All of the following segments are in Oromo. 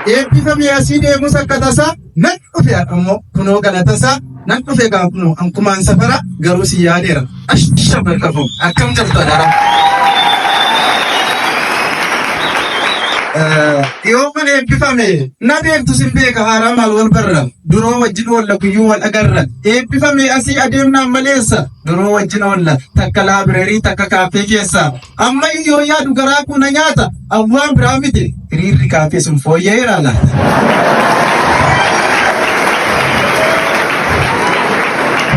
eebbifame asii deemus akka tasaa nan dhufe ammoo kunoo galatasaa nan dhufe gaa kunoo ankumaan safara garuu si yaadeera ashtisha barqafu akkam jirtu dara. Yoo kan eebbifame na beektu sin beeka haaraa maal wal barra duroo wajjin oolla guyyuu wal agarra eebbifame asii adeemnaan maleessa duroo wajjin oolla takka laabireerii takka kaaffee keessa amma yoo yaadu garaa kuna nyaata awwaan biraa miti hiriirri kaaffee sun fooyya'eera laata.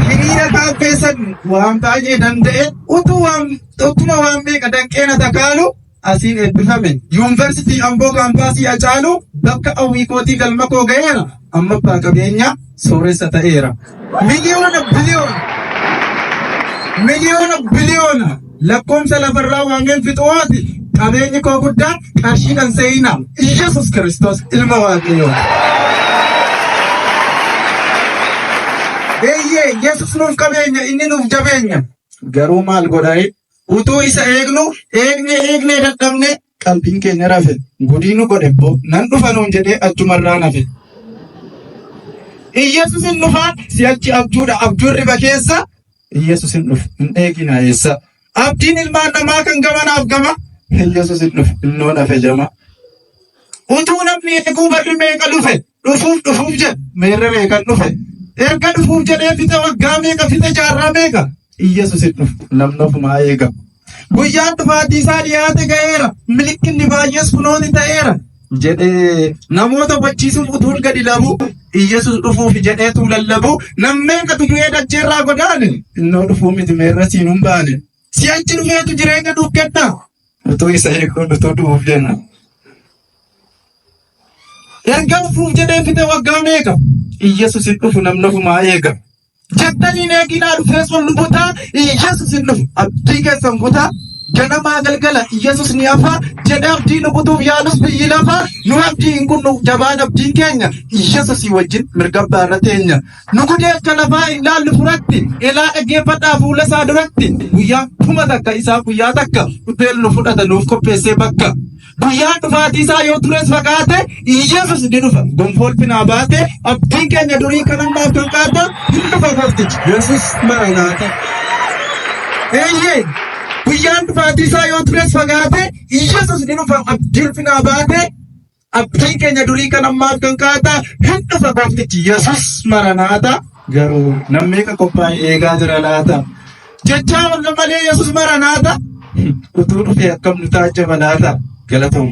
Hiriira kaaffee san waan baay'ee danda'e utuma waan beeka danqeena takaalu asiin eebbifame yuunivarsiitii Amboo kaampaasii Hacaaluu bakka hawwiikootii galma koo ga'eera amma abbaa qabeenya sooressa ta'eera. Miliyoona biliyoona lakkoomsa lafarraa waangeen fixuwaati qabeenyi koo guddaan qarshii kan seeyina Iyesus Kiristoos ilma Waaqayyoo. Eeyyee Yesus nuuf qabeenya inni nuuf jabeenya garuu maal godha'e utuu isa eegnee dadhabne qalbiin keenya rafe gudii nu godhe boo nan dhufa nuun jedhee achumarraa nafe. Iyesus hin dhufaan si'achi abjuudha abjuun riba keessa Iyesus hin dhufu hin eegina eessa abdiin ilmaan namaa kan gamanaaf gama Iyesus hin dhufu innoo nafe jama. Utuu namni eeguu barri meeqa dhufe dhufuuf jedhe meerre meeqan dhufe erga dhufuuf jedhee fixe waggaa meeqa fixe jaarraa meeqa. Iyesus hin dhufu namni ofumaa eega. Guyyaan dhufaatii isaa dhiyaate ga'eera milikinni baay'ees kunooti ta'eera jedhee namoota hubachiisuuf utuun gadi labu Iyesus dhufuuf jedheetu lallabu nammeeqa tudu'ee dacheerraa godaane innoo dhufuu miti meerra siinuun baane si'achi dhufeetu jireenya nuuf kenna utuu isa eeguun utuu dhufuuf jenna. Erga dhufuuf jedhee fixe waggaa meeqa Iyesus hin dhufu namni ofumaa eega. Jettanii eeginaa dhufees wal lubutaa Iyesus hin dhufu abdii keessan kutaa ganamaa galgala Iyesus ni hafa jedhee abdii lubutuuf yaalus biyyi lafa nu abdii hin kunnu jabaan abdiin keenya Iyesus wajjin mirga baarra teenya nu gudeessa lafaa hin laallu furatti ilaa dhaggeeffadhaa fuula isaa duratti guyyaa kuma takka isaa guyyaa takka dhufeen nu fudhata nuuf qopheessee bakka. Guyyaan dhufaatii isaa yoo tures fagaate Iyesus ni dhufa gonfool finaa baate abdiin keenya durii kan ammaaf kan qaata hin dhufa gooftichi Yesus maranaata. Eeyyee guyyaan dhufaatii isaa yoo tures fagaate Iyesus ni dhufa abdiin finaa baate abdiin keenya durii kan ammaaf kan qaata hin dhufa gooftichi Yesus maranaata. Garuu namni meeqa qophaa'e eegaa jira laata jechaa walla malee Yesus maranaata utuu dhufee akkam nu taajjaba laata. Galatoom.